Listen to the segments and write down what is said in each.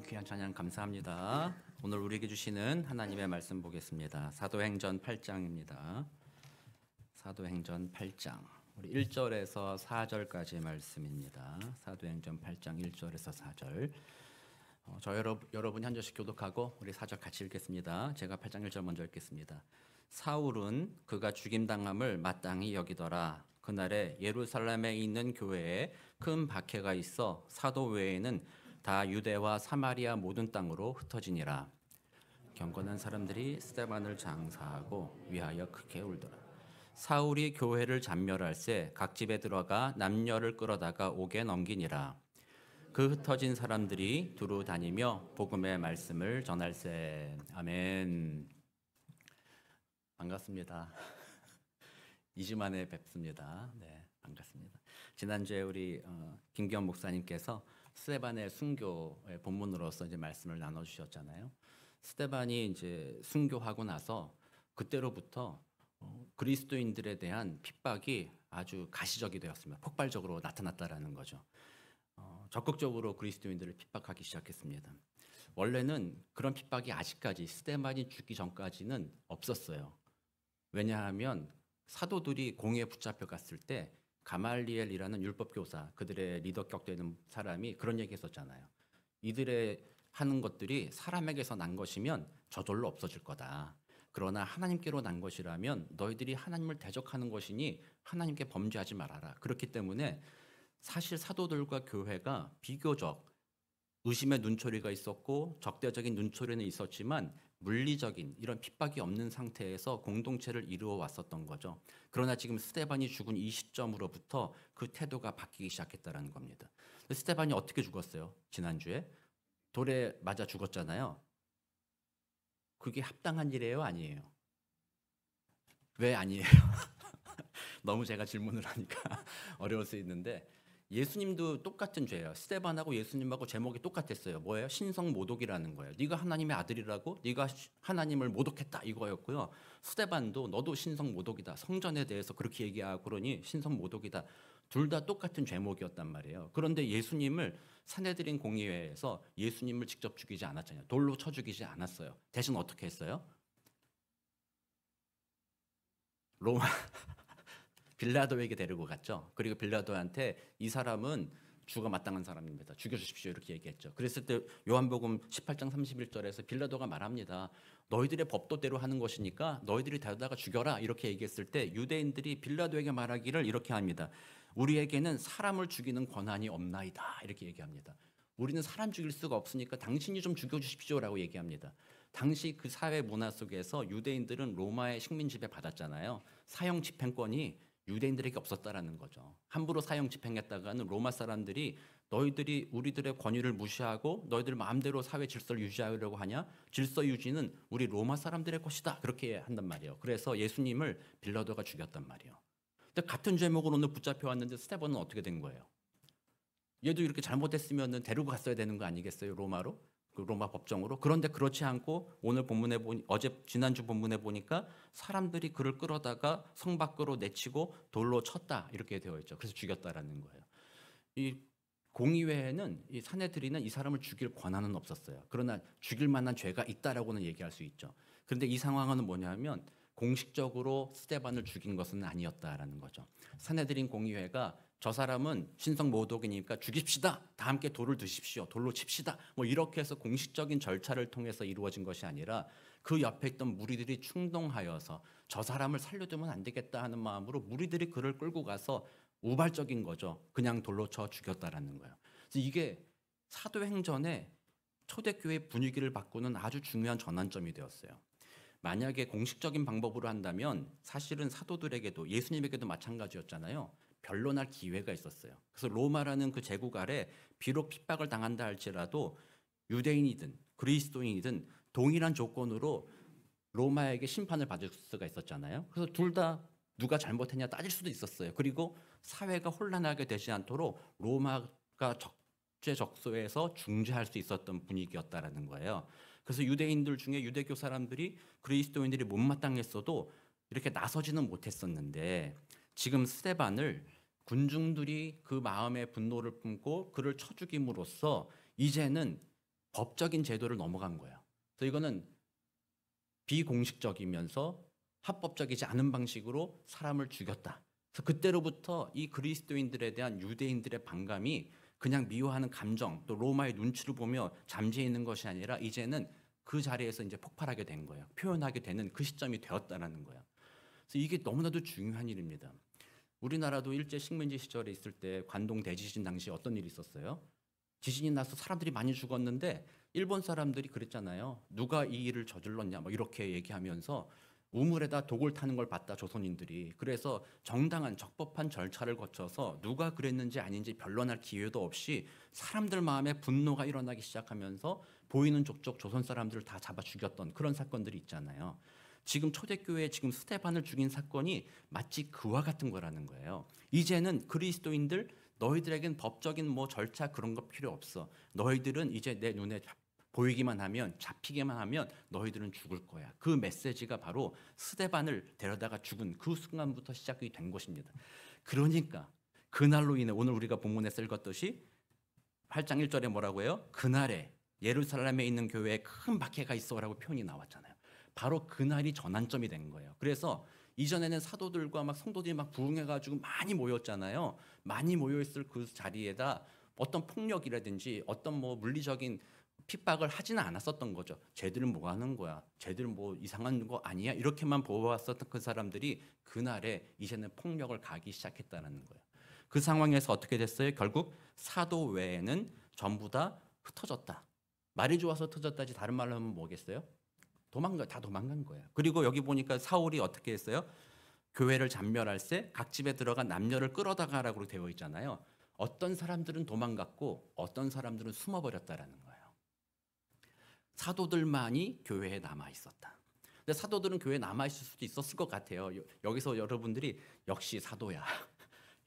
귀한 찬양 감사합니다. 오늘 우리에게 주시는 하나님의 말씀 보겠습니다. 사도행전 8장입니다. 사도행전 8장 우리 1절에서 4절까지의 말씀입니다. 사도행전 8장 1절에서 4절. 여러분 한 절씩 교독하고 우리 4절 같이 읽겠습니다. 제가 8장 1절 먼저 읽겠습니다. 사울은 그가 죽임당함을 마땅히 여기더라. 그날에 예루살렘에 있는 교회에 큰 박해가 있어 사도 외에는 다 유대와 사마리아 모든 땅으로 흩어지니라. 경건한 사람들이 스데반을 장사하고 위하여 크게 울더라. 사울이 교회를 잔멸할세 각 집에 들어가 남녀를 끌어다가 옥에 넘기니라. 그 흩어진 사람들이 두루 다니며 복음의 말씀을 전할세. 아멘. 반갑습니다. 2주 만에 뵙습니다. 네, 반갑습니다. 지난주에 우리 김기현 목사님께서 스데반의 순교의 본문으로서 이제 말씀을 나눠주셨잖아요. 스데반이 이제 순교하고 나서 그때로부터 그리스도인들에 대한 핍박이 아주 가시적이 되었습니다. 폭발적으로 나타났다라는 거죠. 적극적으로 그리스도인들을 핍박하기 시작했습니다. 원래는 그런 핍박이 아직까지 스데반이 죽기 전까지는 없었어요. 왜냐하면 사도들이 공에 붙잡혀 갔을 때 가말리엘이라는 율법 교사, 그들의 리더격 되는 사람이 그런 얘기 했었잖아요. 이들의 하는 것들이 사람에게서 난 것이면 저절로 없어질 거다. 그러나 하나님께로 난 것이라면 너희들이 하나님을 대적하는 것이니 하나님께 범죄하지 말아라. 그렇기 때문에 사실 사도들과 교회가 비교적 의심의 눈초리가 있었고 적대적인 눈초리는 있었지만 물리적인 이런 핍박이 없는 상태에서 공동체를 이루어 왔었던 거죠. 그러나 지금 스데반이 죽은 이 시점으로부터 그 태도가 바뀌기 시작했다는 겁니다. 스데반이 어떻게 죽었어요? 지난주에 돌에 맞아 죽었잖아요. 그게 합당한 일이에요? 아니에요? 왜 아니에요? 너무 제가 질문을 하니까 어려울 수 있는데 예수님도 똑같은 죄예요. 스데반하고 예수님하고 제목이 똑같았어요. 뭐예요? 신성 모독이라는 거예요. 네가 하나님의 아들이라고? 네가 하나님을 모독했다 이거였고요. 스데반도 너도 신성 모독이다. 성전에 대해서 그렇게 얘기하고 그러니 신성 모독이다. 둘 다 똑같은 죄목이었단 말이에요. 그런데 예수님을 산헤드린 공의회에서 예수님을 직접 죽이지 않았잖아요. 돌로 쳐 죽이지 않았어요. 대신 어떻게 했어요? 로마 빌라도에게 데리고 갔죠. 그리고 빌라도한테 이 사람은 죽어 마땅한 사람입니다. 죽여주십시오 이렇게 얘기했죠. 그랬을 때 요한복음 18장 31절에서 빌라도가 말합니다. 너희들의 법도대로 하는 것이니까 너희들이 데려다가 죽여라 이렇게 얘기했을 때 유대인들이 빌라도에게 말하기를 이렇게 합니다. 우리에게는 사람을 죽이는 권한이 없나이다 이렇게 얘기합니다. 우리는 사람 죽일 수가 없으니까 당신이 좀 죽여주십시오라고 얘기합니다. 당시 그 사회 문화 속에서 유대인들은 로마의 식민 지배 받았잖아요. 사형 집행권이 유대인들에게 없었다라는 거죠. 함부로 사형 집행했다가는 로마 사람들이 너희들이 우리들의 권위를 무시하고 너희들 마음대로 사회 질서를 유지하려고 하냐? 질서 유지는 우리 로마 사람들의 것이다. 그렇게 한단 말이에요. 그래서 예수님을 빌라도가 죽였단 말이에요. 근데 같은 제목으로 오늘 붙잡혀 왔는데 스데반은 어떻게 된 거예요? 얘도 이렇게 잘못했으면 데리고 갔어야 되는 거 아니겠어요? 로마로? 그 로마 법정으로. 그런데 그렇지 않고 오늘 본문에 지난주 본문에 보니까 사람들이 그를 끌어다가 성 밖으로 내치고 돌로 쳤다 이렇게 되어 있죠. 그래서 죽였다라는 거예요. 이 공의회에는 이 산헤드린은 이 사람을 죽일 권한은 없었어요. 그러나 죽일 만한 죄가 있다라고는 얘기할 수 있죠. 그런데 이 상황은 뭐냐면 공식적으로 스데반을 죽인 것은 아니었다라는 거죠. 산헤드린 공의회가 저 사람은 신성 모독이니까 죽입시다. 다 함께 돌을 드십시오. 돌로 칩시다. 뭐 이렇게 해서 공식적인 절차를 통해서 이루어진 것이 아니라 그 옆에 있던 무리들이 충동하여서 저 사람을 살려두면 안 되겠다 하는 마음으로 무리들이 그를 끌고 가서 우발적인 거죠. 그냥 돌로 쳐 죽였다라는 거예요. 그래서 이게 사도행전의 초대교회 분위기를 바꾸는 아주 중요한 전환점이 되었어요. 만약에 공식적인 방법으로 한다면 사실은 사도들에게도 예수님에게도 마찬가지였잖아요. 변론할 기회가 있었어요. 그래서 로마라는 그 제국 아래 비록 핍박을 당한다 할지라도 유대인이든 그리스도인이든 동일한 조건으로 로마에게 심판을 받을 수가 있었잖아요. 그래서 둘 다 누가 잘못했냐 따질 수도 있었어요. 그리고 사회가 혼란하게 되지 않도록 로마가 적재적소에서 중재할 수 있었던 분위기였다라는 거예요. 그래서 유대인들 중에 유대교 사람들이 그리스도인들이 못마땅했어도 이렇게 나서지는 못했었는데 지금 스데반을 군중들이 그 마음의 분노를 품고 그를 쳐 죽임으로써 이제는 법적인 제도를 넘어간 거예요. 그래서 이거는 비공식적이면서 합법적이지 않은 방식으로 사람을 죽였다. 그래서 그때로부터 이 그리스도인들에 대한 유대인들의 반감이 그냥 미워하는 감정, 또 로마의 눈치를 보며 잠재해 있는 것이 아니라 이제는 그 자리에서 이제 폭발하게 된 거예요. 표현하게 되는 그 시점이 되었다라는 거예요. 그래서 이게 너무나도 중요한 일입니다. 우리나라도 일제 식민지 시절에 있을 때 관동 대지진 당시 어떤 일이 있었어요? 지진이 나서 사람들이 많이 죽었는데 일본 사람들이 그랬잖아요. 누가 이 일을 저질렀냐 뭐 이렇게 얘기하면서 우물에다 독을 타는 걸 봤다 조선인들이. 그래서 정당한 적법한 절차를 거쳐서 누가 그랬는지 아닌지 변론할 기회도 없이 사람들 마음에 분노가 일어나기 시작하면서 보이는 족족 조선 사람들을 다 잡아 죽였던 그런 사건들이 있잖아요. 지금 초대교회에 지금 스테반을 죽인 사건이 마치 그와 같은 거라는 거예요. 이제는 그리스도인들 너희들에겐 법적인 뭐 절차 그런 거 필요 없어. 너희들은 이제 내 눈에 보이기만 하면 잡히기만 하면 너희들은 죽을 거야. 그 메시지가 바로 스데반을 데려다가 죽은 그 순간부터 시작이 된 것입니다. 그러니까 그날로 인해 오늘 우리가 본문에서 읽었듯이 8장 1절에 뭐라고 해요? 그날에 예루살렘에 있는 교회에 큰 박해가 있어라고 표현이 나왔잖아요. 바로 그날이 전환점이 된 거예요. 그래서 이전에는 사도들과 막 성도들이 막 부흥해가지고 많이 모였잖아요. 많이 모여있을 그 자리에다 어떤 폭력이라든지 어떤 뭐 물리적인 핍박을 하지는 않았었던 거죠. 쟤들은 뭐 하는 거야? 쟤들은 뭐 이상한 거 아니야? 이렇게만 보았었던 그 사람들이 그날에 이제는 폭력을 가기 시작했다는 거예요. 그 상황에서 어떻게 됐어요? 결국 사도 외에는 전부 다 흩어졌다. 말이 좋아서 흩어졌다지 다른 말로 하면 뭐겠어요? 다 도망간 거예요. 그리고 여기 보니까 사울이 어떻게 했어요? 교회를 잔멸할 때 각 집에 들어가 남녀를 끌어다가라고 되어 있잖아요. 어떤 사람들은 도망갔고 어떤 사람들은 숨어버렸다라는 거예요. 사도들만이 교회에 남아 있었다. 근데 사도들은 교회에 남아 있을 수도 있었을 것 같아요. 여기서 여러분들이 역시 사도야.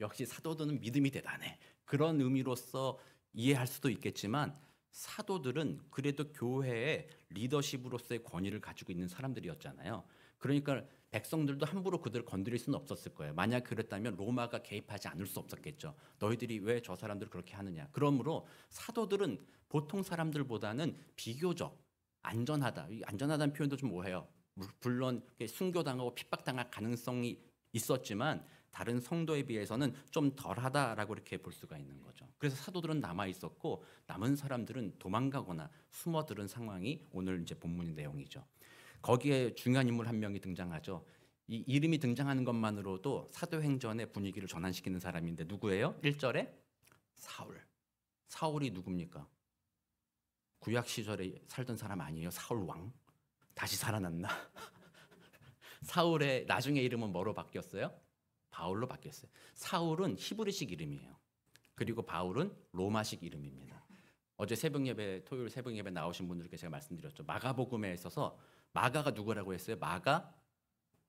역시 사도들은 믿음이 대단해. 그런 의미로서 이해할 수도 있겠지만 사도들은 그래도 교회의 리더십으로서의 권위를 가지고 있는 사람들이었잖아요. 그러니까 백성들도 함부로 그들을 건드릴 수는 없었을 거예요. 만약 그랬다면 로마가 개입하지 않을 수 없었겠죠. 너희들이 왜 저 사람들을 그렇게 하느냐. 그러므로 사도들은 보통 사람들보다는 비교적 안전하다. 이 안전하다는 표현도 좀 오해요. 물론 순교당하고 핍박당할 가능성이 있었지만 다른 성도에 비해서는 좀 덜하다라고 이렇게 볼 수가 있는 거죠. 그래서 사도들은 남아 있었고 남은 사람들은 도망가거나 숨어들은 상황이 오늘 이제 본문의 내용이죠. 거기에 중요한 인물 한 명이 등장하죠. 이 이름이 등장하는 것만으로도 사도행전의 분위기를 전환시키는 사람인데 누구예요? 1절에 사울. 사울이 누굽니까? 구약 시절에 살던 사람 아니에요? 사울 왕? 다시 살아났나? 사울의 나중에 이름은 뭐로 바뀌었어요? 바울로 바뀌었어요. 사울은 히브리식 이름이에요. 그리고 바울은 로마식 이름입니다. 어제 토요일 새벽 예배 나오신 분들께 제가 말씀드렸죠. 마가복음에 있어서 마가가 누구라고 했어요? 마가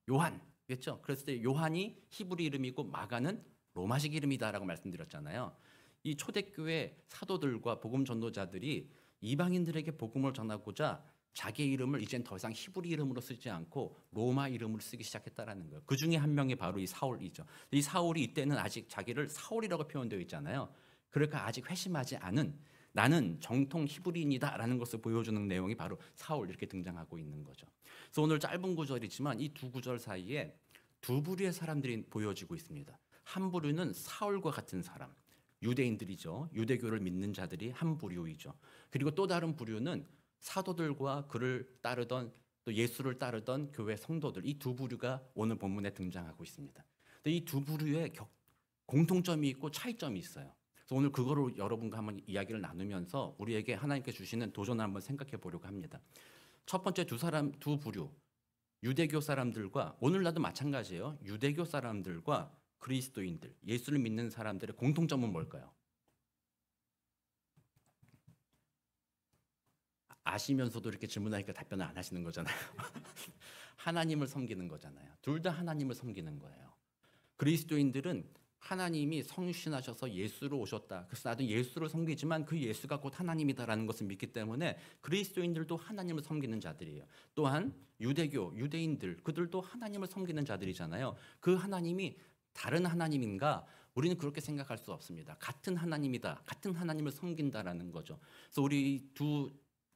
요한. 그렇죠? 그랬을 때 요한이 히브리 이름이고 마가는 로마식 이름이다라고 말씀드렸잖아요. 이 초대교회 사도들과 복음 전도자들이 이방인들에게 복음을 전하고자 자기의 이름을 이젠 더 이상 히브리 이름으로 쓰지 않고 로마 이름으로 쓰기 시작했다라는 거예요. 그 중에 한 명이 바로 이 사울이죠. 이 사울이 이때는 아직 자기를 사울이라고 표현되어 있잖아요. 그러니까 아직 회심하지 않은 나는 정통 히브리인이다라는 것을 보여주는 내용이 바로 사울 이렇게 등장하고 있는 거죠. 그래서 오늘 짧은 구절이지만 이 두 구절 사이에 두 부류의 사람들이 보여지고 있습니다. 한 부류는 사울과 같은 사람, 유대인들이죠. 유대교를 믿는 자들이 한 부류이죠. 그리고 또 다른 부류는 사도들과 그를 따르던 또 예수를 따르던 교회 성도들, 이 두 부류가 오늘 본문에 등장하고 있습니다. 근데 이 두 부류에 공통점이 있고 차이점이 있어요. 그래서 오늘 그거로 여러분과 한번 이야기를 나누면서 우리에게 하나님께 주시는 도전을 한번 생각해 보려고 합니다. 첫 번째 두 부류, 유대교 사람들과 오늘날도 마찬가지예요. 유대교 사람들과 그리스도인들, 예수를 믿는 사람들의 공통점은 뭘까요? 아시면서도 이렇게 질문하니까 답변을 안 하시는 거잖아요. 하나님을 섬기는 거잖아요. 둘 다 하나님을 섬기는 거예요. 그리스도인들은 하나님이 성신하셔서 예수로 오셨다. 그래서 나도 예수를 섬기지만 그 예수가 곧 하나님이다라는 것을 믿기 때문에 그리스도인들도 하나님을 섬기는 자들이에요. 또한 유대인들 그들도 하나님을 섬기는 자들이잖아요. 그 하나님이 다른 하나님인가? 우리는 그렇게 생각할 수 없습니다. 같은 하나님이다. 같은 하나님을 섬긴다라는 거죠. 그래서 우리 두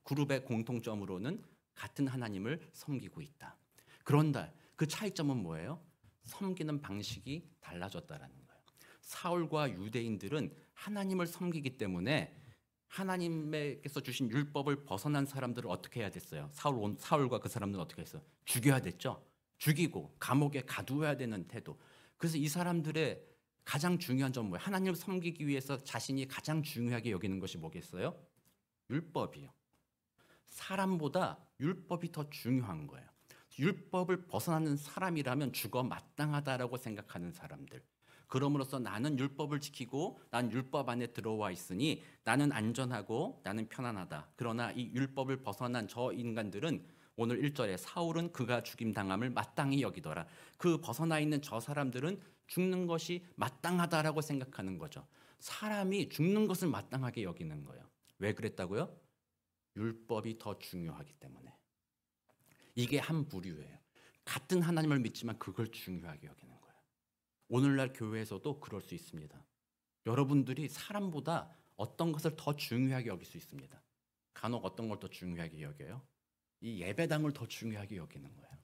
그룹의 공통점으로는 같은 하나님을 섬기고 있다. 그런데 그 차이점은 뭐예요? 섬기는 방식이 달라졌다라는 거예요. 사울과 유대인들은 하나님을 섬기기 때문에 하나님께서 주신 율법을 벗어난 사람들을 어떻게 해야 됐어요? 사울과 그 사람들은 어떻게 했어요? 죽여야 됐죠. 죽이고 감옥에 가두어야 되는 태도. 그래서 이 사람들의 가장 중요한 점은 뭐예요? 하나님을 섬기기 위해서 자신이 가장 중요하게 여기는 것이 뭐겠어요? 율법이요. 사람보다 율법이 더 중요한 거예요. 율법을 벗어나는 사람이라면 죽어 마땅하다라고 생각하는 사람들. 그럼으로써 나는 율법을 지키고 난 율법 안에 들어와 있으니 나는 안전하고 나는 편안하다. 그러나 이 율법을 벗어난 저 인간들은 오늘 1절에 사울은 그가 죽임당함을 마땅히 여기더라. 그 벗어나 있는 저 사람들은 죽는 것이 마땅하다라고 생각하는 거죠. 사람이 죽는 것을 마땅하게 여기는 거예요. 왜 그랬다고요? 율법이 더 중요하기 때문에. 이게 한 부류예요. 같은 하나님을 믿지만 그걸 중요하게 여기는 거예요. 오늘날 교회에서도 그럴 수 있습니다. 여러분들이 사람보다 어떤 것을 더 중요하게 여길 수 있습니다. 간혹 어떤 걸 더 중요하게 여겨요? 이 예배당을 더 중요하게 여기는 거예요.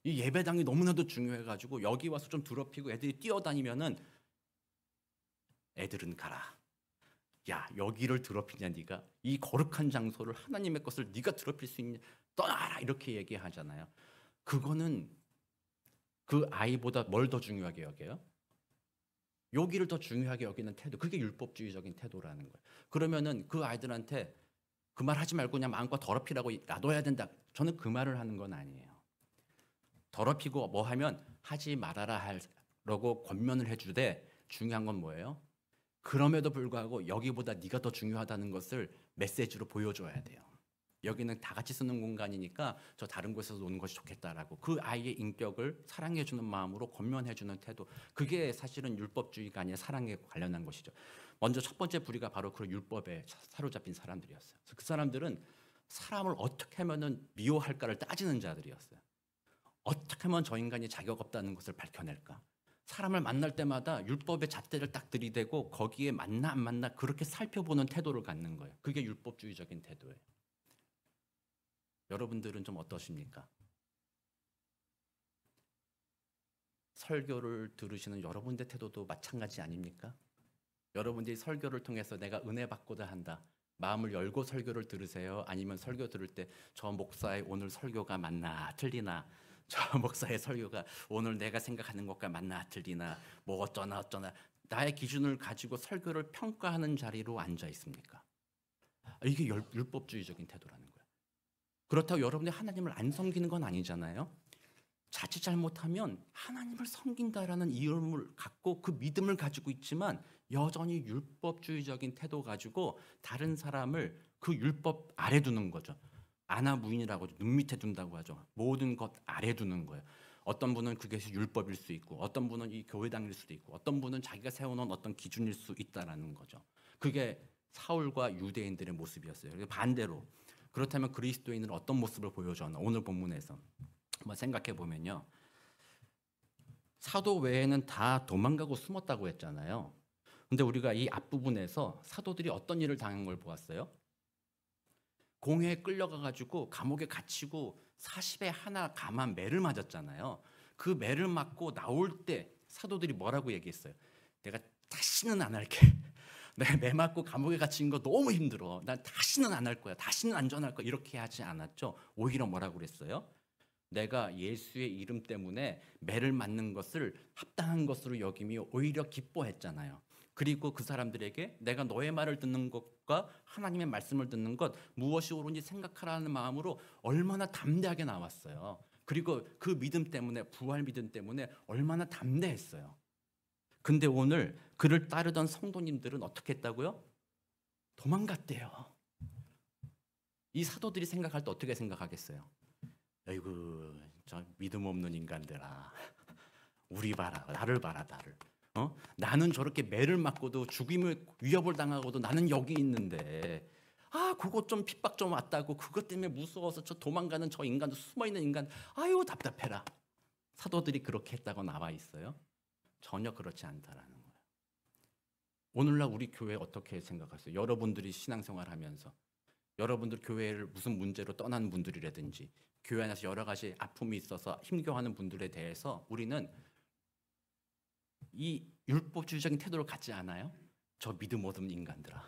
이 예배당이 너무나도 중요해가지고 여기 와서 좀 더럽히고 애들이 뛰어다니면은 애들은 가라. 야, 여기를 더럽히냐 네가? 이 거룩한 장소를 하나님의 것을 네가 더럽힐 수 있냐? 떠나라 이렇게 얘기하잖아요. 그거는 그 아이보다 뭘 더 중요하게 여겨요? 여기를 더 중요하게 여기는 태도. 그게 율법주의적인 태도라는 거예요. 그러면은 그 아이들한테 그 말 하지 말고 그냥 마음껏 더럽히라고 놔둬야 된다. 저는 그 말을 하는 건 아니에요. 더럽히고 뭐 하면 하지 말아라 하라고 권면을 해주되 중요한 건 뭐예요? 그럼에도 불구하고 여기보다 네가 더 중요하다는 것을 메시지로 보여줘야 돼요. 여기는 다 같이 쓰는 공간이니까 저 다른 곳에서 노는 것이 좋겠다라고 그 아이의 인격을 사랑해주는 마음으로 권면해주는 태도. 그게 사실은 율법주의가 아니라 사랑에 관련한 것이죠. 먼저 첫 번째 부류가 바로 그 율법에 사로잡힌 사람들이었어요. 그래서 그 사람들은 사람을 어떻게 하면 미워할까를 따지는 자들이었어요. 어떻게 하면 저 인간이 자격 없다는 것을 밝혀낼까? 사람을 만날 때마다 율법의 잣대를 딱 들이대고 거기에 맞나 안 맞나 그렇게 살펴보는 태도를 갖는 거예요. 그게 율법주의적인 태도예요. 여러분들은 좀 어떠십니까? 설교를 들으시는 여러분의 태도도 마찬가지 아닙니까? 여러분들이 설교를 통해서 내가 은혜 받고자 한다. 마음을 열고 설교를 들으세요? 아니면 설교 들을 때 저 목사의 오늘 설교가 맞나 틀리나? 저 목사의 설교가 오늘 내가 생각하는 것과 맞나 틀리나? 뭐 어쩌나 나의 기준을 가지고 설교를 평가하는 자리로 앉아 있습니까? 이게 율법주의적인 태도라는 거예요. 그렇다고 여러분이 하나님을 안 섬기는 건 아니잖아요. 자칫 잘못하면 하나님을 섬긴다라는 이름을 갖고 그 믿음을 가지고 있지만 여전히 율법주의적인 태도 가지고 다른 사람을 그 율법 아래 두는 거죠. 아나무인이라고 하죠. 눈 밑에 둔다고 하죠. 모든 것 아래 두는 거예요. 어떤 분은 그게 율법일 수 있고 어떤 분은 이 교회당일 수도 있고 어떤 분은 자기가 세워놓은 어떤 기준일 수 있다라는 거죠. 그게 사울과 유대인들의 모습이었어요. 반대로 그렇다면 그리스도인은 어떤 모습을 보여줬나? 오늘 본문에서 한번 생각해 보면요. 사도 외에는 다 도망가고 숨었다고 했잖아요. 근데 우리가 이 앞부분에서 사도들이 어떤 일을 당한 걸 보았어요? 공회에 끌려가가지고 감옥에 갇히고 40에 하나 감한 매를 맞았잖아요. 그 매를 맞고 나올 때 사도들이 뭐라고 얘기했어요? 내가 다시는 안 할게. 내가 매 맞고 감옥에 갇힌 거 너무 힘들어. 난 다시는 안 할 거야. 다시는 안전할 거야. 이렇게 하지 않았죠. 오히려 뭐라고 그랬어요? 내가 예수의 이름 때문에 매를 맞는 것을 합당한 것으로 여기며 오히려 기뻐했잖아요. 그리고 그 사람들에게 내가 너의 말을 듣는 것과 하나님의 말씀을 듣는 것 무엇이 옳은지 생각하라는 마음으로 얼마나 담대하게 나왔어요. 그리고 그 믿음 때문에 부활 믿음 때문에 얼마나 담대했어요. 근데 오늘 그를 따르던 성도님들은 어떻게 했다고요? 도망갔대요. 이 사도들이 생각할 때 어떻게 생각하겠어요? 아이고 저 믿음 없는 인간들아, 우리 봐라, 나를 봐라, 나를. 나는 저렇게 매를 맞고도 죽임을 위협을 당하고도 나는 여기 있는데 그것 좀 핍박 좀 왔다고 그것 때문에 무서워서 저 도망가는 저 인간도 숨어있는 인간 아유 답답해라. 사도들이 그렇게 했다고 나와 있어요? 전혀 그렇지 않다라는 거예요. 오늘날 우리 교회 어떻게 생각하세요? 여러분들이 신앙생활하면서 여러분들 교회를 무슨 문제로 떠나는 분들이라든지 교회 안에서 여러 가지 아픔이 있어서 힘겨워하는 분들에 대해서 우리는 이 율법주의적인 태도를 갖지 않아요? 저 믿음 없는 인간들아.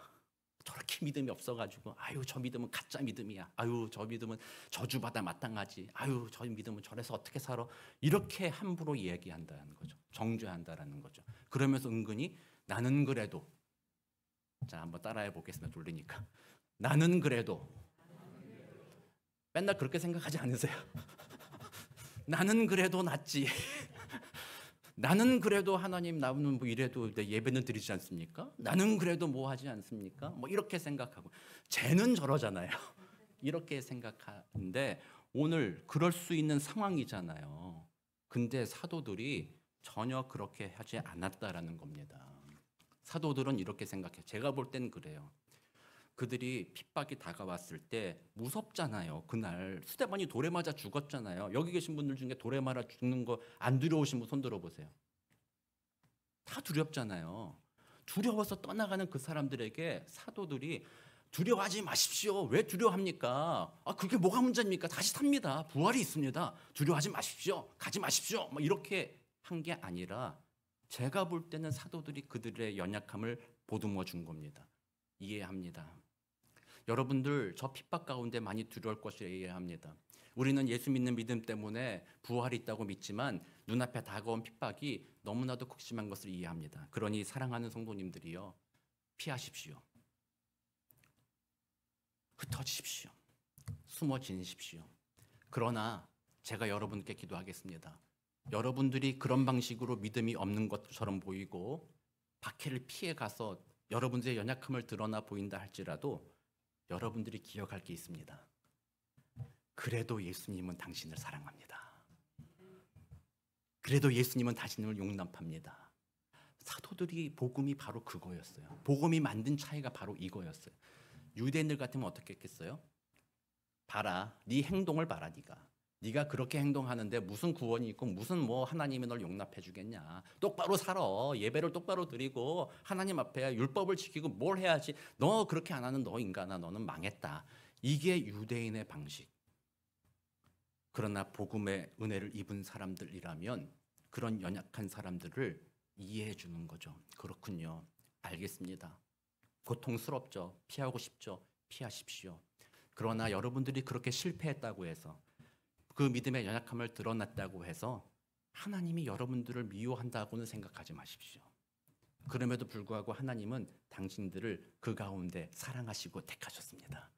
저렇게 믿음이 없어가지고 아유 저 믿음은 가짜 믿음이야. 아유 저 믿음은 저주받아 마땅하지. 아유 저 믿음은 저래서 어떻게 살아. 이렇게 함부로 얘기한다는 거죠. 정죄한다라는 거죠. 그러면서 은근히 나는 그래도 자 한번 따라해 보겠습니다. 돌리니까 나는 그래도 맨날 그렇게 생각하지 않으세요? 나는 그래도 낫지. 나는 그래도 하나님 나는 뭐 이래도 예배는 드리지 않습니까? 나는 그래도 뭐 하지 않습니까? 뭐 이렇게 생각하고 쟤는 저러잖아요. 이렇게 생각하는데 오늘 그럴 수 있는 상황이잖아요. 근데 사도들이 전혀 그렇게 하지 않았다라는 겁니다. 사도들은 이렇게 생각해요. 제가 볼 땐 그래요. 그들이 핍박이 다가왔을 때 무섭잖아요. 그날 스데반이 돌에 맞아 죽었잖아요. 여기 계신 분들 중에 돌에 맞아 죽는 거 안 두려우신 분 손 들어보세요. 다 두렵잖아요. 두려워서 떠나가는 그 사람들에게 사도들이 두려워하지 마십시오. 왜 두려워합니까? 그게 뭐가 문제입니까? 다시 삽니다. 부활이 있습니다. 두려워하지 마십시오. 가지 마십시오. 뭐 이렇게 한 게 아니라 제가 볼 때는 사도들이 그들의 연약함을 보듬어 준 겁니다. 이해합니다. 여러분들 저 핍박 가운데 많이 두려울 것을 이해합니다. 우리는 예수 믿는 믿음 때문에 부활이 있다고 믿지만 눈앞에 다가온 핍박이 너무나도 극심한 것을 이해합니다. 그러니 사랑하는 성도님들이요. 피하십시오. 흩어지십시오. 숨어 지내십시오. 그러나 제가 여러분께 기도하겠습니다. 여러분들이 그런 방식으로 믿음이 없는 것처럼 보이고 박해를 피해 가서 여러분들의 연약함을 드러나 보인다 할지라도 여러분들이 기억할 게 있습니다. 그래도 예수님은 당신을 사랑합니다. 그래도 예수님은 당신을 용납합니다. 사도들이 복음이 바로 그거였어요. 복음이 만든 차이가 바로 이거였어요. 유대인들 같으면 어떻게 했겠어요? 봐라, 네 행동을 봐라. 네가 그렇게 행동하는데 무슨 구원이 있고 무슨 뭐 하나님이 널 용납해 주겠냐. 똑바로 살아. 예배를 똑바로 드리고 하나님 앞에 율법을 지키고 뭘 해야지. 너 그렇게 안 하는 너 인간아, 너는 망했다. 이게 유대인의 방식. 그러나 복음의 은혜를 입은 사람들이라면 그런 연약한 사람들을 이해해 주는 거죠. 그렇군요. 알겠습니다. 고통스럽죠. 피하고 싶죠. 피하십시오. 그러나 여러분들이 그렇게 실패했다고 해서 그 믿음의 연약함을 드러났다고 해서 하나님이 여러분들을 미워한다고는 생각하지 마십시오. 그럼에도 불구하고 하나님은 당신들을 그 가운데 사랑하시고 택하셨습니다.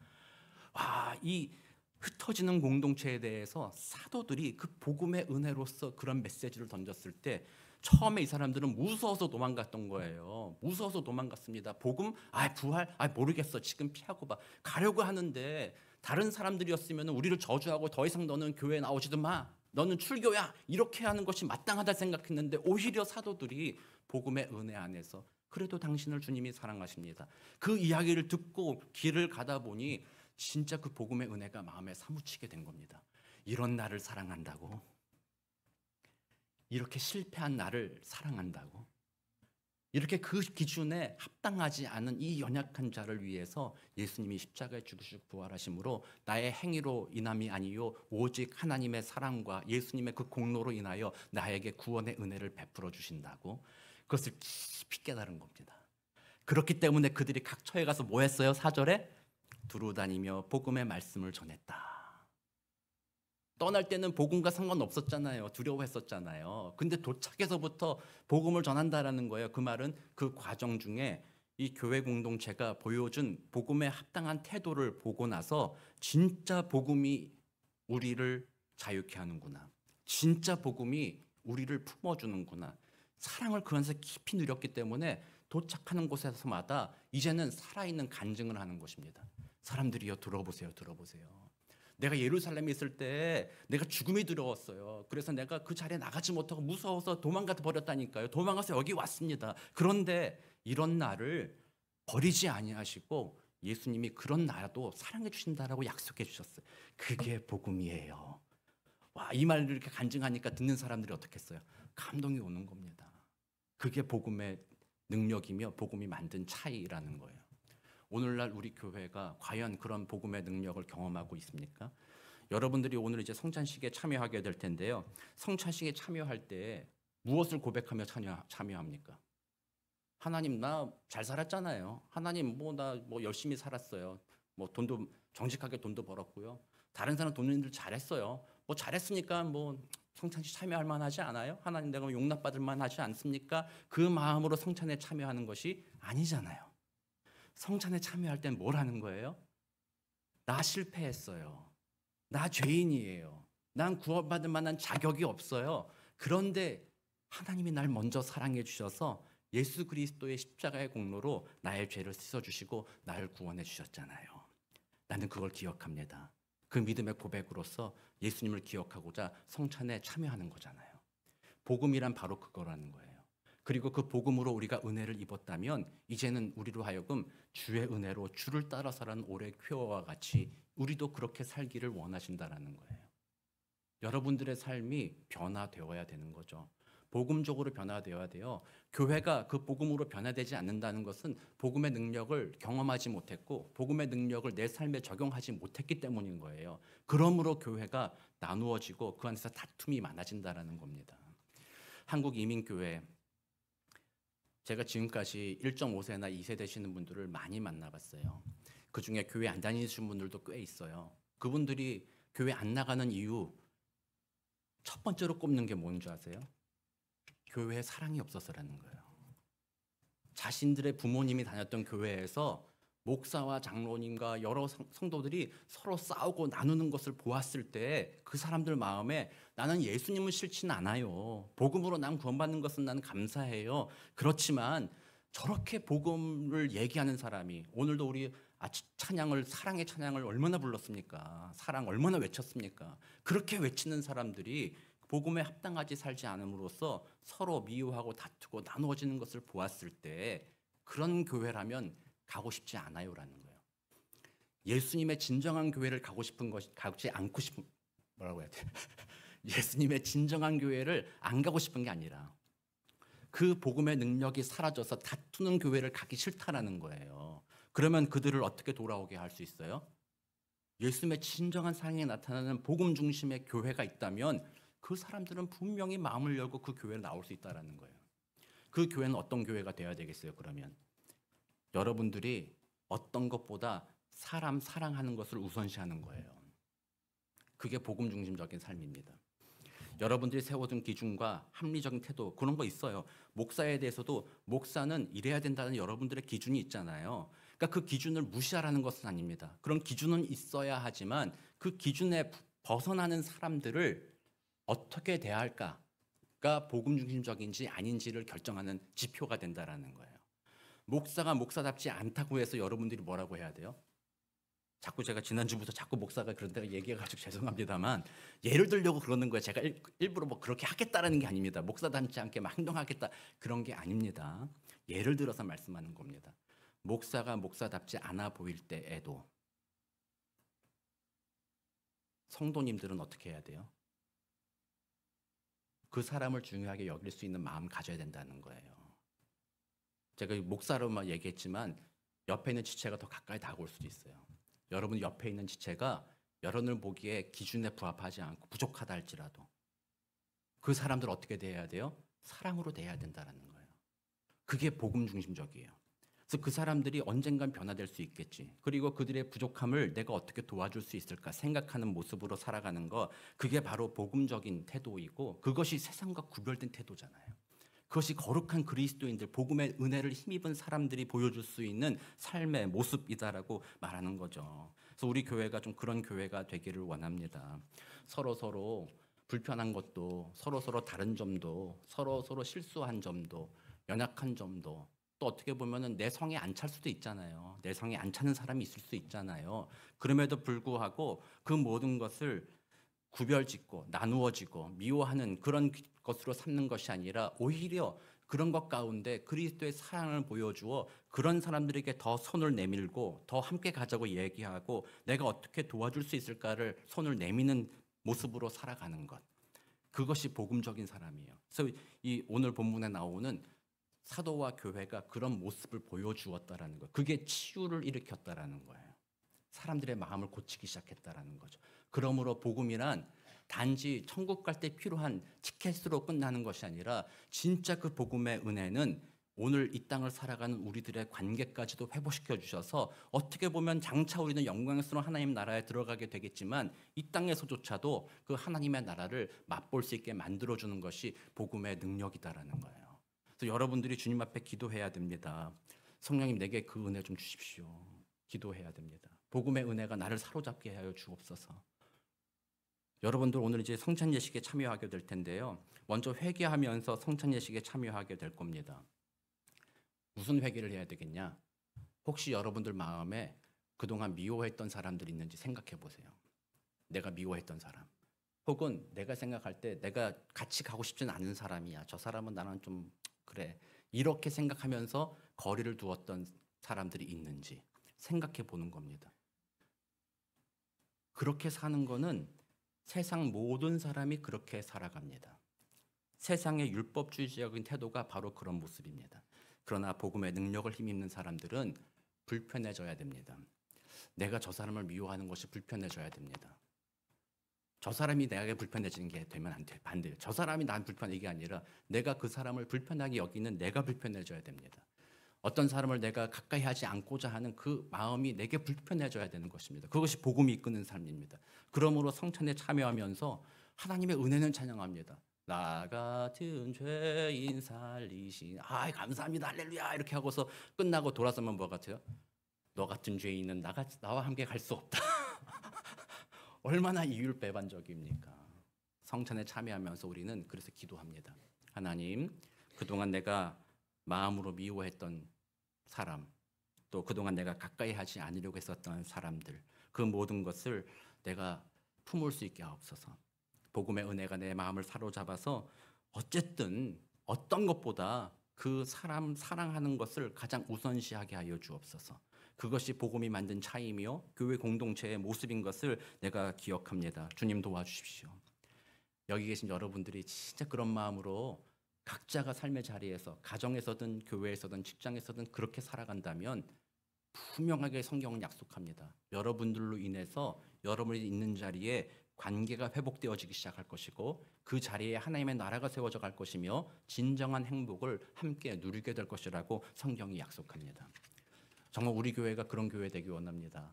와, 이 흩어지는 공동체에 대해서 사도들이 그 복음의 은혜로서 그런 메시지를 던졌을 때 처음에 이 사람들은 무서워서 도망갔던 거예요. 무서워서 도망갔습니다. 복음? 부활? 모르겠어. 지금 피하고 봐. 가려고 하는데 다른 사람들이었으면 우리를 저주하고 더 이상 너는 교회에 나오지도 마. 너는 출교야. 이렇게 하는 것이 마땅하다 생각했는데 오히려 사도들이 복음의 은혜 안에서 그래도 당신을 주님이 사랑하십니다. 그 이야기를 듣고 길을 가다 보니 진짜 그 복음의 은혜가 마음에 사무치게 된 겁니다. 이런 나를 사랑한다고? 이렇게 실패한 나를 사랑한다고? 이렇게 그 기준에 합당하지 않은 이 연약한 자를 위해서 예수님이 십자가에 죽으시고 부활하심으로 나의 행위로 인함이 아니요 오직 하나님의 사랑과 예수님의 그 공로로 인하여 나에게 구원의 은혜를 베풀어 주신다고 그것을 깊이 깨달은 겁니다. 그렇기 때문에 그들이 각 처에 가서 뭐 했어요? 4절에 두루다니며 복음의 말씀을 전했다. 떠날 때는 복음과 상관없었잖아요. 두려워했었잖아요. 근데 도착해서부터 복음을 전한다라는 거예요. 그 말은 그 과정 중에 이 교회 공동체가 보여준 복음에 합당한 태도를 보고 나서 진짜 복음이 우리를 자유케 하는구나. 진짜 복음이 우리를 품어주는구나. 사랑을 그 안에서 깊이 누렸기 때문에 도착하는 곳에서마다 이제는 살아있는 간증을 하는 것입니다. 사람들이요, 들어보세요. 내가 예루살렘에 있을 때 내가 죽음이 두려웠어요. 그래서 내가 그 자리에 나가지 못하고 무서워서 도망가 버렸다니까요. 도망가서 여기 왔습니다. 그런데 이런 나를 버리지 아니하시고 예수님이 그런 나도 사랑해 주신다라고 약속해 주셨어요. 그게 복음이에요. 와, 이 말을 이렇게 간증하니까 듣는 사람들이 어떻겠어요? 감동이 오는 겁니다. 그게 복음의 능력이며 복음이 만든 차이라는 거예요. 오늘날 우리 교회가 과연 그런 복음의 능력을 경험하고 있습니까? 여러분들이 오늘 이제 성찬식에 참여하게 될 텐데요. 성찬식에 참여할 때 무엇을 고백하며 참여합니까? 하나님 나 잘 살았잖아요. 하나님 나 열심히 살았어요. 돈도 정직하게 돈도 벌었고요. 다른 사람 돈인들 잘했어요. 잘했으니까 성찬식 참여할 만하지 않아요? 하나님 내가 용납받을 만하지 않습니까? 그 마음으로 성찬에 참여하는 것이 아니잖아요. 성찬에 참여할 땐 뭘 하는 거예요? 나 실패했어요. 나 죄인이에요. 난 구원받을 만한 자격이 없어요. 그런데 하나님이 날 먼저 사랑해 주셔서 예수 그리스도의 십자가의 공로로 나의 죄를 씻어주시고 나를 구원해 주셨잖아요. 나는 그걸 기억합니다. 그 믿음의 고백으로서 예수님을 기억하고자 성찬에 참여하는 거잖아요. 복음이란 바로 그거라는 거예요. 그리고 그 복음으로 우리가 은혜를 입었다면 이제는 우리로 하여금 주의 은혜로 주를 따라 살아는 올해 퀴어와 같이 우리도 그렇게 살기를 원하신다라는 거예요. 여러분들의 삶이 변화되어야 되는 거죠. 복음적으로 변화되어야 돼요. 교회가 그 복음으로 변화되지 않는다는 것은 복음의 능력을 경험하지 못했고 복음의 능력을 내 삶에 적용하지 못했기 때문인 거예요. 그러므로 교회가 나누어지고 그 안에서 다툼이 많아진다는 겁니다. 한국이민교회, 제가 지금까지 1.5세나 2세 되시는 분들을 많이 만나봤어요. 그중에 교회 안 다니시는 분들도 꽤 있어요. 그분들이 교회 안 나가는 이유 첫 번째로 꼽는 게 뭔 줄 아세요? 교회에 사랑이 없어서라는 거예요. 자신들의 부모님이 다녔던 교회에서 목사와 장로님과 여러 성도들이 서로 싸우고 나누는 것을 보았을 때 그 사람들 마음에 나는 예수님은 싫지는 않아요. 복음으로 난 구원받는 것은 나는 감사해요. 그렇지만 저렇게 복음을 얘기하는 사람이 오늘도 우리 찬양을 사랑의 찬양을 얼마나 불렀습니까? 사랑 얼마나 외쳤습니까? 그렇게 외치는 사람들이 복음에 합당하지 살지 않음으로써 서로 미워하고 다투고 나누어지는 것을 보았을 때 그런 교회라면 가고 싶지 않아요라는 거예요. 예수님의 진정한 교회를 가지 않고 싶은 뭐라고 해야 돼? 예수님의 진정한 교회를 안 가고 싶은 게 아니라 그 복음의 능력이 사라져서 다투는 교회를 가기 싫다라는 거예요. 그러면 그들을 어떻게 돌아오게 할 수 있어요? 예수님의 진정한 사랑이 나타나는 복음 중심의 교회가 있다면 그 사람들은 분명히 마음을 열고 그 교회로 나올 수 있다는 거예요. 그 교회는 어떤 교회가 되어야 되겠어요? 그러면 여러분들이 어떤 것보다 사람 사랑하는 것을 우선시하는 거예요. 그게 복음 중심적인 삶입니다. 여러분들이 세워둔 기준과 합리적인 태도 그런 거 있어요. 목사에 대해서도 목사는 이래야 된다는 여러분들의 기준이 있잖아요. 그러니까 그 기준을 무시하라는 것은 아닙니다. 그런 기준은 있어야 하지만 그 기준에 벗어나는 사람들을 어떻게 대할까가 복음 중심적인지 아닌지를 결정하는 지표가 된다라는 거예요. 목사가 목사답지 않다고 해서 여러분들이 뭐라고 해야 돼요? 자꾸 제가 지난주부터 자꾸 목사가 그런 데가 얘기해가지고 죄송합니다만 예를 들려고 그러는 거예요. 제가 일부러 그렇게 하겠다라는 게 아닙니다. 목사답지 않게 행동하겠다 그런 게 아닙니다. 예를 들어서 말씀하는 겁니다. 목사가 목사답지 않아 보일 때에도 성도님들은 어떻게 해야 돼요? 그 사람을 중요하게 여길 수 있는 마음 가져야 된다는 거예요. 제가 목사로만 얘기했지만 옆에 있는 지체가 더 가까이 다가올 수도 있어요. 여러분 옆에 있는 지체가 여러분을 보기에 기준에 부합하지 않고 부족하다 할지라도 그 사람들 어떻게 대해야 돼요? 사랑으로 대해야 된다는 거예요. 그게 복음 중심적이에요. 그래서 그 사람들이 언젠간 변화될 수 있겠지. 그리고 그들의 부족함을 내가 어떻게 도와줄 수 있을까 생각하는 모습으로 살아가는 거 그게 바로 복음적인 태도이고 그것이 세상과 구별된 태도잖아요. 그것이 거룩한 그리스도인들, 복음의 은혜를 힘입은 사람들이 보여줄 수 있는 삶의 모습이다라고 말하는 거죠. 그래서 우리 교회가 좀 그런 교회가 되기를 원합니다. 서로 불편한 것도, 서로 다른 점도, 서로 실수한 점도, 연약한 점도, 또 어떻게 보면은 내 성에 안 찰 수도 있잖아요. 내 성에 안 차는 사람이 있을 수 있잖아요. 그럼에도 불구하고 그 모든 것을 구별짓고 나누어지고 미워하는 그런 것으로 삼는 것이 아니라 오히려 그런 것 가운데 그리스도의 사랑을 보여주어 그런 사람들에게 더 손을 내밀고 더 함께 가자고 얘기하고 내가 어떻게 도와줄 수 있을까를 손을 내미는 모습으로 살아가는 것. 그것이 복음적인 사람이에요. 그래서 이 오늘 본문에 나오는 사도와 교회가 그런 모습을 보여주었다라는 거예요. 그게 치유를 일으켰다라는 거예요. 사람들의 마음을 고치기 시작했다라는 거죠. 그러므로 복음이란 단지 천국 갈 때 필요한 티켓으로 끝나는 것이 아니라 진짜 그 복음의 은혜는 오늘 이 땅을 살아가는 우리들의 관계까지도 회복시켜 주셔서 어떻게 보면 장차 우리는 영광스러운 하나님 나라에 들어가게 되겠지만 이 땅에서조차도 그 하나님의 나라를 맛볼 수 있게 만들어주는 것이 복음의 능력이다라는 거예요. 그래서 여러분들이 주님 앞에 기도해야 됩니다. 성령님 내게 그 은혜 좀 주십시오. 기도해야 됩니다. 복음의 은혜가 나를 사로잡게 하여 주옵소서. 여러분들 오늘 이제 성찬 예식에 참여하게 될 텐데요. 먼저 회개하면서 성찬 예식에 참여하게 될 겁니다. 무슨 회개를 해야 되겠냐? 혹시 여러분들 마음에 그동안 미워했던 사람들이 있는지 생각해 보세요. 내가 미워했던 사람. 혹은 내가 생각할 때 내가 같이 가고 싶진 않은 사람이야. 저 사람은 나랑 좀 그래. 이렇게 생각하면서 거리를 두었던 사람들이 있는지 생각해 보는 겁니다. 그렇게 사는 거는 세상 모든 사람이 그렇게 살아갑니다. 세상의 율법주의적인 태도가 바로 그런 모습입니다. 그러나 복음의 능력을 힘입는 사람들은 불편해져야 됩니다. 내가 저 사람을 미워하는 것이 불편해져야 됩니다. 저 사람이 내게 불편해지는 게 되면 안 돼. 반대예요. 저 사람이 난 불편해 이게 아니라 내가 그 사람을 불편하게 여기는 내가 불편해져야 됩니다. 어떤 사람을 내가 가까이 하지 않고자 하는 그 마음이 내게 불편해져야 되는 것입니다. 그것이 복음이 이끄는 삶입니다. 그러므로 성찬에 참여하면서 하나님의 은혜는 찬양합니다. 나 같은 죄인 살리신 감사합니다 할렐루야 이렇게 하고서 끝나고 돌아서면 뭐 같아요? 너 같은 죄인은 나와 함께 갈 수 없다. 얼마나 이율배반적입니까? 성찬에 참여하면서 우리는 그래서 기도합니다. 하나님, 그동안 내가 마음으로 미워했던 사람, 또 그동안 내가 가까이 하지 않으려고 했었던 사람들, 그 모든 것을 내가 품을 수 있게 하옵소서. 복음의 은혜가 내 마음을 사로잡아서 어쨌든 어떤 것보다 그 사람 사랑하는 것을 가장 우선시하게 하여 주옵소서. 그것이 복음이 만든 차이며 교회 공동체의 모습인 것을 내가 기억합니다. 주님 도와주십시오. 여기 계신 여러분들이 진짜 그런 마음으로 각자가 삶의 자리에서 가정에서든 교회에서든 직장에서든 그렇게 살아간다면 분명하게 성경은 약속합니다. 여러분들로 인해서 여러분이 있는 자리에 관계가 회복되어지기 시작할 것이고 그 자리에 하나님의 나라가 세워져 갈 것이며 진정한 행복을 함께 누리게 될 것이라고 성경이 약속합니다. 정말 우리 교회가 그런 교회 되기 원합니다.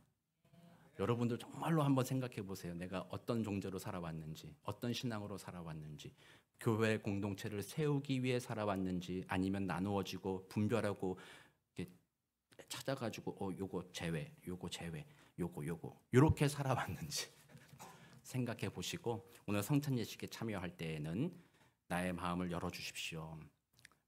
여러분들 정말로 한번 생각해 보세요. 내가 어떤 존재로 살아왔는지, 어떤 신앙으로 살아왔는지, 교회 공동체를 세우기 위해 살아왔는지, 아니면 나누어지고 분별하고 이렇게 찾아가지고 요거 제외, 요거 제외, 요거 이렇게 살아왔는지 생각해 보시고 오늘 성찬 예식에 참여할 때에는 나의 마음을 열어주십시오.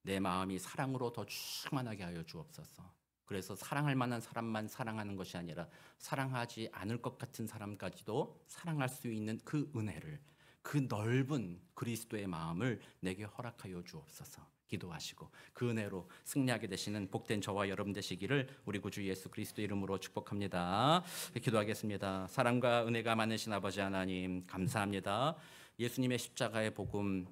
내 마음이 사랑으로 더 충만하게 하여 주옵소서. 그래서 사랑할 만한 사람만 사랑하는 것이 아니라 사랑하지 않을 것 같은 사람까지도 사랑할 수 있는 그 은혜를, 그 넓은 그리스도의 마음을 내게 허락하여 주옵소서. 기도하시고 그 은혜로 승리하게 되시는 복된 저와 여러분 되시기를 우리 구주 예수 그리스도 이름으로 축복합니다. 기도하겠습니다. 사랑과 은혜가 많으신 아버지 하나님 감사합니다. 예수님의 십자가의 복음,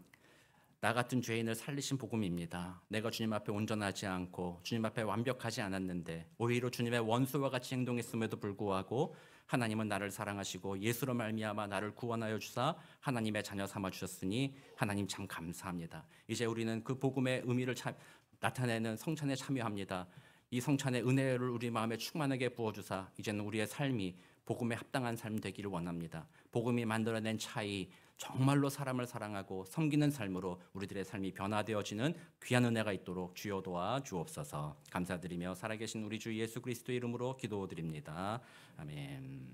나 같은 죄인을 살리신 복음입니다. 내가 주님 앞에 온전하지 않고 주님 앞에 완벽하지 않았는데 오히려 주님의 원수와 같이 행동했음에도 불구하고 하나님은 나를 사랑하시고 예수로 말미암아 나를 구원하여 주사 하나님의 자녀 삼아 주셨으니 하나님 참 감사합니다. 이제 우리는 그 복음의 의미를 나타내는 성찬에 참여합니다. 이 성찬의 은혜를 우리 마음에 충만하게 부어주사 이제는 우리의 삶이 복음에 합당한 삶 되기를 원합니다. 복음이 만들어낸 차이, 정말로 사람을 사랑하고 섬기는 삶으로 우리들의 삶이 변화되어지는 귀한 은혜가 있도록 주여 도와 주옵소서. 감사드리며 살아계신 우리 주 예수 그리스도 이름으로 기도드립니다. 아멘.